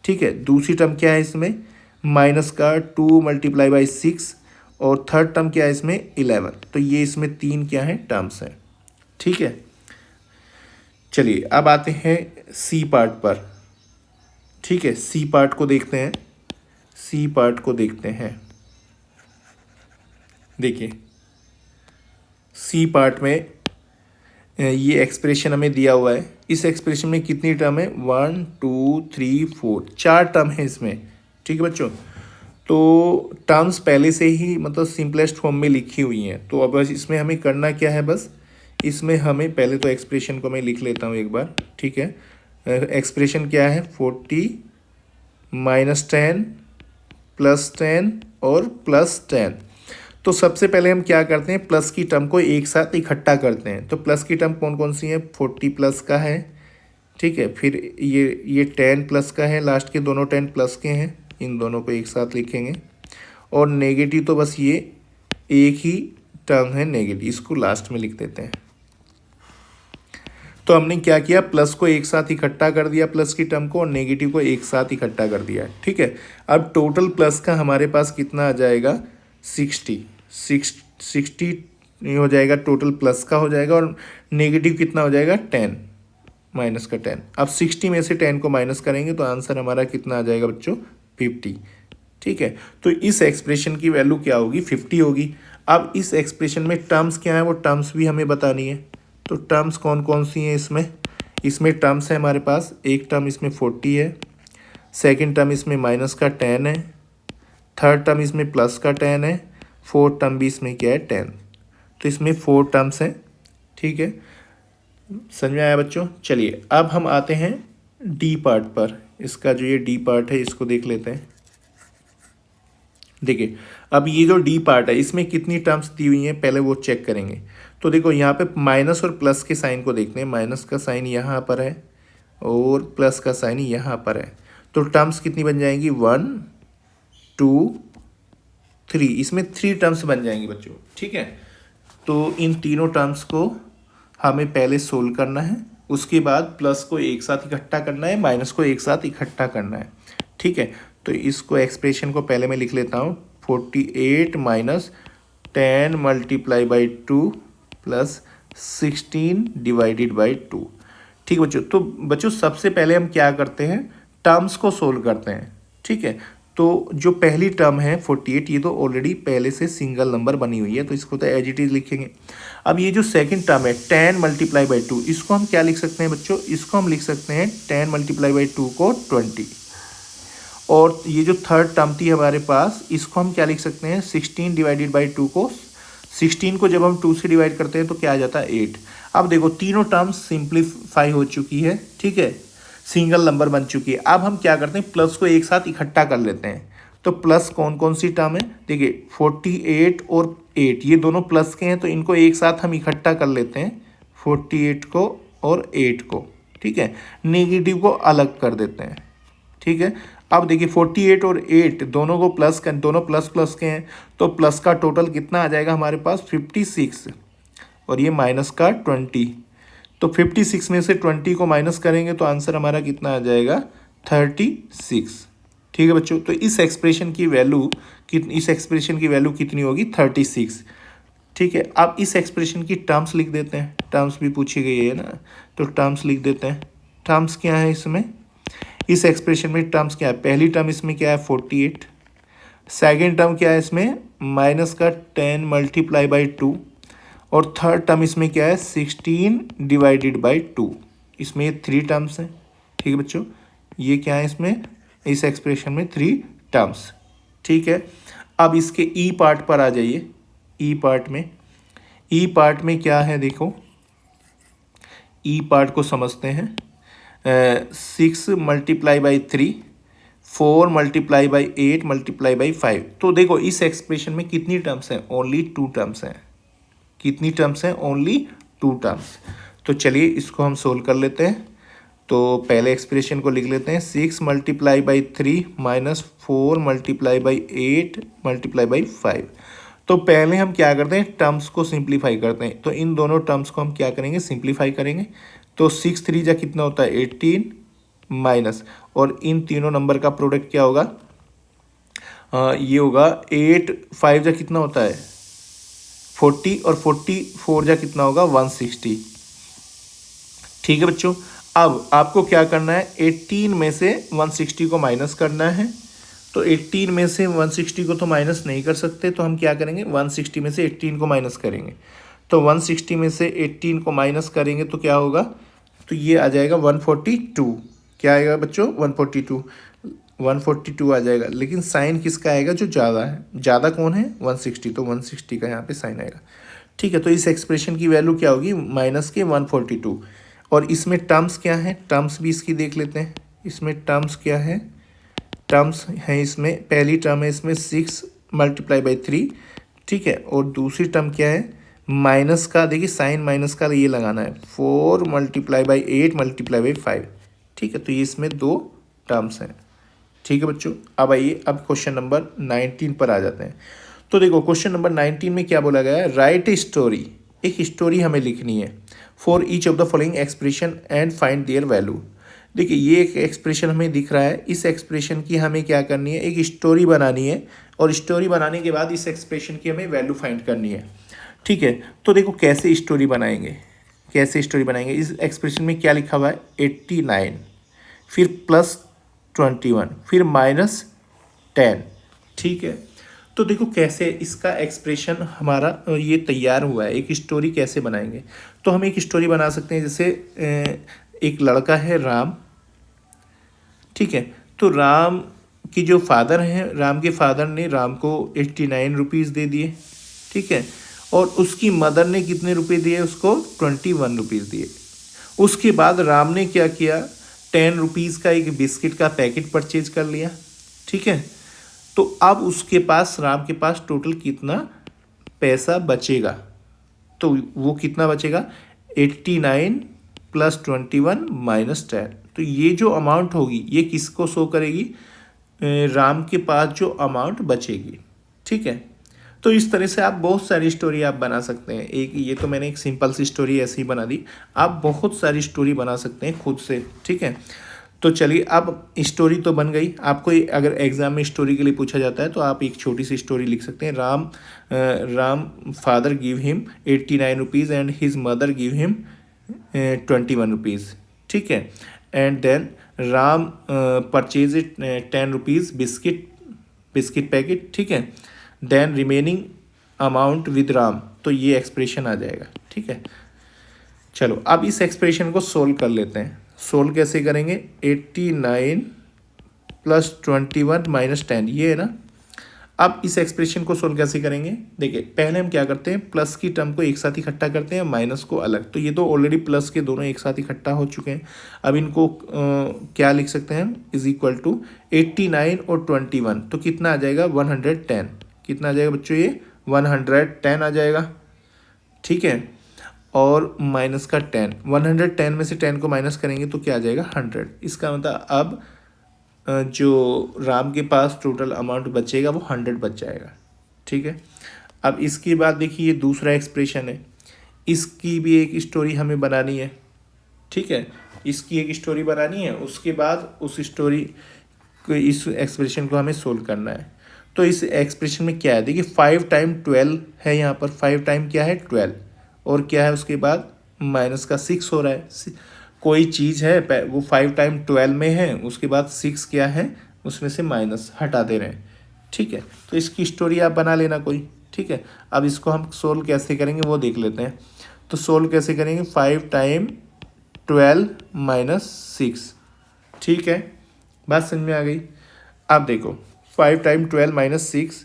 ठीक है, दूसरी टर्म क्या है इसमें माइनस का 2 मल्टीप्लाई बाई 6 और थर्ड टर्म क्या है इसमें 11। तो ये इसमें 3 क्या है टर्म्स हैं। ठीक है, चलिए अब आते हैं सी पार्ट पर। ठीक है, सी पार्ट को देखते हैं, सी पार्ट को देखते हैं। देखिए सी पार्ट में ये एक्सप्रेशन हमें दिया हुआ है। इस एक्सप्रेशन में कितनी टर्म है, 1 2 3 4, 4 टर्म है इसमें। ठीक है बच्चों, तो टर्म्स पहले से ही मतलब सिंपलेस्ट फॉर्म में लिखी हुई हैं। तो अब इसमें हमें करना क्या है, बस इसमें हमें पहले तो एक्सप्रेशन को मैं लिख लेता हूँ एक बार। ठीक है, एक्सप्रेशन क्या है 40 माइनस 10 प्लस 10 और प्लस 10। तो सबसे पहले हम क्या करते हैं, प्लस की टर्म को एक साथ इकट्ठा करते हैं। तो प्लस की टर्म कौन कौन सी है, 40 प्लस का है, ठीक है, फिर ये 10 प्लस का है, लास्ट के दोनों 10 प्लस के हैं, इन दोनों को एक साथ लिखेंगे। और नेगेटिव तो बस ये एक ही टर्म है नेगेटिव, इसको लास्ट में लिख देते हैं। तो हमने क्या किया, प्लस को एक साथ इकट्ठा कर दिया प्लस की टर्म को, और नेगेटिव को एक साथ इकट्ठा कर दिया। ठीक है, अब टोटल प्लस का हमारे पास कितना आ जाएगा 60 हो जाएगा, टोटल प्लस का हो जाएगा, और नेगेटिव कितना हो जाएगा 10 माइनस का 10। अब 60 में से 10 को माइनस करेंगे तो आंसर हमारा कितना आ जाएगा बच्चों 50। ठीक है, तो इस एक्सप्रेशन की वैल्यू क्या होगी 50 होगी। अब इस एक्सप्रेशन में टर्म्स क्या है वो टर्म्स भी हमें बतानी है। तो टर्म्स कौन कौन सी हैं इसमें टर्म्स है हमारे पास, एक टर्म इसमें 40 है, सेकंड टर्म इसमें माइनस का 10 है, थर्ड टर्म इसमें प्लस का 10 है, फोर्थ टर्म भी इसमें क्या है 10। तो इसमें 4 टर्म्स हैं। ठीक है, समझ में आया बच्चों। चलिए अब हम आते हैं डी पार्ट पर। इसका जो ये डी पार्ट है इसको देख लेते हैं। देखिए अब ये जो डी पार्ट है इसमें कितनी टर्म्स दी हुई हैं पहले वो चेक करेंगे। तो देखो यहाँ पे माइनस और प्लस के साइन को देखते हैं। माइनस का साइन यहाँ पर है और प्लस का साइन यहाँ पर है। तो टर्म्स कितनी बन जाएंगी, 1 2 3, इसमें 3 टर्म्स बन जाएंगी बच्चों, ठीक है। तो इन तीनों टर्म्स को हमें पहले सोल्व करना है, उसके बाद प्लस को एक साथ इकट्ठा करना है, माइनस को एक साथ इकट्ठा करना है, ठीक है। तो इसको एक्सप्रेशन को पहले मैं लिख लेता हूँ, 48 minus 10 multiply by 2 plus 16 divided by 2, ठीक है बच्चों। तो बच्चों सबसे पहले हम क्या करते हैं, टर्म्स को सोल्व करते हैं, ठीक है। तो जो पहली टर्म है 48, ये तो ऑलरेडी पहले से सिंगल नंबर बनी हुई है, तो इसको तो एज इट इज लिखेंगे। अब ये जो सेकंड टर्म है 10 मल्टीप्लाई बाई 2, इसको हम क्या लिख सकते हैं बच्चों, इसको हम लिख सकते हैं 10 मल्टीप्लाई बाई 2 को 20। और ये जो थर्ड टर्म थी हमारे पास, इसको हम क्या लिख सकते हैं, 16 डिवाइडेड बाई 2 को, 16 को जब हम 2 से डिवाइड करते हैं तो क्या आ जाता है 8। अब देखो तीनों टर्म्स सिंप्लीफाई हो चुकी है, ठीक है, सिंगल नंबर बन चुकी है। अब हम क्या करते हैं, प्लस को एक साथ इकट्ठा कर लेते हैं। तो प्लस कौन कौन सी टर्म है, देखिए 48 और 8 ये दोनों प्लस के हैं, तो इनको एक साथ हम इकट्ठा कर लेते हैं, 48 को और 8 को, ठीक है। नेगेटिव को अलग कर देते हैं, ठीक है। अब देखिए 48 और 8 दोनों को प्लस कर, दोनों प्लस प्लस के हैं, तो प्लस का टोटल कितना आ जाएगा हमारे पास 56, और ये माइनस का 20। तो 56 में से 20 को माइनस करेंगे तो आंसर हमारा कितना आ जाएगा 36, ठीक है बच्चों। तो इस एक्सप्रेशन की वैल्यू कितनी होगी 36, ठीक है। अब इस एक्सप्रेशन की टर्म्स लिख देते हैं, टर्म्स भी पूछी गई है ना, तो टर्म्स लिख देते हैं। टर्म्स क्या है इसमें, इस एक्सप्रेशन में टर्म्स क्या है, पहली टर्म इसमें क्या है 48, सेकेंड टर्म क्या है इसमें माइनस का 10 मल्टीप्लाई बाई 2, और थर्ड टर्म इसमें क्या है 16 डिवाइडेड बाई 2। इसमें ये 3 टर्म्स हैं, ठीक है बच्चों। ये क्या है इसमें, इस एक्सप्रेशन में 3 टर्म्स, ठीक है। अब इसके ई पार्ट पर आ जाइए। ई पार्ट में क्या है देखो, ई पार्ट को समझते हैं। 6 multiply by 3, 4 multiply by 8 multiply by 5। तो देखो इस एक्सप्रेशन में कितनी टर्म्स हैं, ओनली 2 टर्म्स हैं। कितनी टर्म्स हैं, ओनली 2 टर्म्स। तो चलिए इसको हम सोल्व कर लेते हैं। तो पहले एक्सप्रेशन को लिख लेते हैं, 6 multiply by 3 minus 4 multiply by 8 multiply by 5। तो पहले हम क्या करते हैं, टर्म्स को सिंप्लीफाई करते हैं। तो इन दोनों टर्म्स को हम क्या करेंगे, सिंप्लीफाई करेंगे। तो 6 3 जा कितना होता है 18 माइनस, और इन तीनों नंबर का प्रोडक्ट क्या होगा, ये होगा 8 5 जा कितना होता है 40, और 44 जा कितना होगा 160, ठीक है बच्चों। अब आपको क्या करना है, 18 में से 160 को माइनस करना है। तो 18 में से 160 को तो माइनस नहीं कर सकते, तो हम क्या करेंगे 160 में से 18 को माइनस करेंगे। तो 160 में से 18 को माइनस करेंगे तो क्या होगा, तो ये आ जाएगा 142। क्या आएगा बच्चों 142 आ जाएगा। लेकिन साइन किसका आएगा, जो ज़्यादा है, ज़्यादा कौन है 160, तो 160 का यहाँ पे साइन आएगा, ठीक है। तो इस एक्सप्रेशन की वैल्यू क्या होगी, माइनस के 142। और इसमें टर्म्स क्या है, टर्म्स भी इसकी देख लेते हैं। इसमें टर्म्स क्या है, टर्म्स हैं इसमें, पहली टर्म है इसमें 6 मल्टीप्लाई बाई 3, ठीक है। और दूसरी टर्म क्या है, माइनस का, देखिए साइन माइनस का ये लगाना है, 4 मल्टीप्लाई बाई 8 मल्टीप्लाई बाई 5, ठीक है। तो ये इसमें 2 टर्म्स हैं, ठीक है बच्चों। अब आइए अब क्वेश्चन नंबर 19 पर आ जाते हैं। तो देखो क्वेश्चन नंबर 19 में क्या बोला गया है, राइट ए स्टोरी, एक स्टोरी हमें लिखनी है, for each of the following expression and find their value. देखिए ये एक एक्सप्रेशन हमें दिख रहा है, इस एक्सप्रेशन की हमें क्या करनी है, एक स्टोरी बनानी है, और स्टोरी बनाने के बाद इस एक्सप्रेशन की हमें वैल्यू फाइंड करनी है, ठीक है। तो देखो कैसे स्टोरी बनाएंगे, इस एक्सप्रेशन में क्या लिखा हुआ है 89, फिर प्लस 21, फिर माइनस 10, ठीक है। तो देखो कैसे इसका एक्सप्रेशन हमारा ये तैयार हुआ है, एक स्टोरी कैसे बनाएंगे। तो हम एक स्टोरी बना सकते हैं, जैसे एक लड़का है राम, ठीक है। तो राम की जो फादर हैं, राम के फादर ने राम को 89 रुपीज़ दे दिए, ठीक है। और उसकी मदर ने कितने रुपए दिए उसको, 21 रुपीज़ दिए। उसके बाद राम ने क्या किया, 10 रुपीज़ का एक बिस्किट का पैकेट परचेज कर लिया, ठीक है। तो अब उसके पास, राम के पास टोटल कितना पैसा बचेगा, तो वो कितना बचेगा 89 प्लस 21 माइनस 10। तो ये जो अमाउंट होगी ये किसको शो करेगी, राम के पास जो अमाउंट बचेगी। ठीक है, तो इस तरह से आप बहुत सारी स्टोरी आप बना सकते हैं। एक ये तो मैंने एक सिंपल सी स्टोरी ऐसे ही बना दी, आप बहुत सारी स्टोरी बना सकते हैं खुद से। ठीक है, तो चलिए अब स्टोरी तो बन गई। आपको अगर एग्जाम में स्टोरी के लिए पूछा जाता है तो आप एक छोटी सी स्टोरी लिख सकते हैं। Ram father give him 89 rupees and his mother give him 21 rupees. ठीक है, and then Ram purchase 10 rupees biscuit packet. ठीक है, then remaining amount with Ram, तो ये एक्सप्रेशन आ जाएगा। ठीक है, चलो अब इस एक्सप्रेशन को सोल्व कर लेते हैं। सोल्व कैसे करेंगे, 89 प्लस 21 माइनस 10, ये है ना। अब इस एक्सप्रेशन को सोल्व कैसे करेंगे, देखिए पहले हम क्या करते हैं, प्लस की टर्म को एक साथ इकट्ठा करते हैं, माइनस को अलग। तो ये तो ऑलरेडी प्लस के दोनों एक साथ इकट्ठा हो चुके हैं। अब इनको क्या लिख सकते हैं, इज इक्वल टू 89 और 21, तो कितना आ जाएगा 110। कितना आ जाएगा बच्चों, ये 110 आ जाएगा। ठीक है, और माइनस का 10, 110 में से 10 को माइनस करेंगे तो क्या आ जाएगा 100। इसका मतलब अब जो राम के पास टोटल अमाउंट बचेगा वो 100 बच जाएगा। ठीक है, अब इसके बाद देखिए ये दूसरा एक्सप्रेशन है, इसकी भी एक स्टोरी हमें बनानी है। ठीक है, इसकी एक स्टोरी बनानी है, उसके बाद उस स्टोरी को, इस एक्सप्रेशन को हमें सोल्व करना है। तो इस एक्सप्रेशन में क्या है, देखिए 5 टाइम 12 है यहाँ पर, 5 टाइम क्या है 12, और क्या है उसके बाद माइनस का 6 हो रहा है। कोई चीज़ है वो 5 टाइम 12 में है, उसके बाद 6 क्या है उसमें से माइनस हटा दे रहे हैं। ठीक है, तो इसकी स्टोरी आप बना लेना कोई। ठीक है, अब इसको हम सोल्व कैसे करेंगे वो देख लेते हैं। तो सोल्व कैसे करेंगे, 5 टाइम 12 माइनस 6। ठीक है, बात समझ में आ गई। अब देखो 5 टाइम 12 माइनस 6,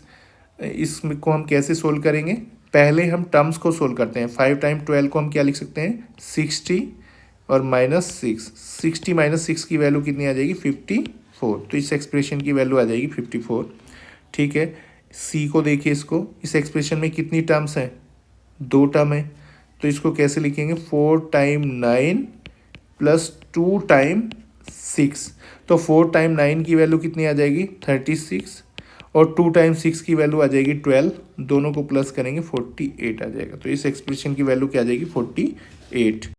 इसमें को हम कैसे सोल्व करेंगे, पहले हम टर्म्स को सोल्व करते हैं। 5 टाइम 12 को हम क्या लिख सकते हैं 60 और माइनस 6, 60 माइनस 6 की वैल्यू कितनी आ जाएगी 54। तो इस एक्सप्रेशन की वैल्यू आ जाएगी 54। ठीक है, सी को देखिए, इसको इस एक्सप्रेशन में कितनी टर्म्स हैं, 2 टर्म है। तो इसको कैसे लिखेंगे, 4 टाइम 9 प्लस 2 टाइम 6। तो 4 टाइम 9 की वैल्यू कितनी आ जाएगी 36, और 2 टाइम 6 की वैल्यू आ जाएगी 12, दोनों को प्लस करेंगे 48 आ जाएगा। तो इस एक्सप्रेशन की वैल्यू क्या आ जाएगी 48।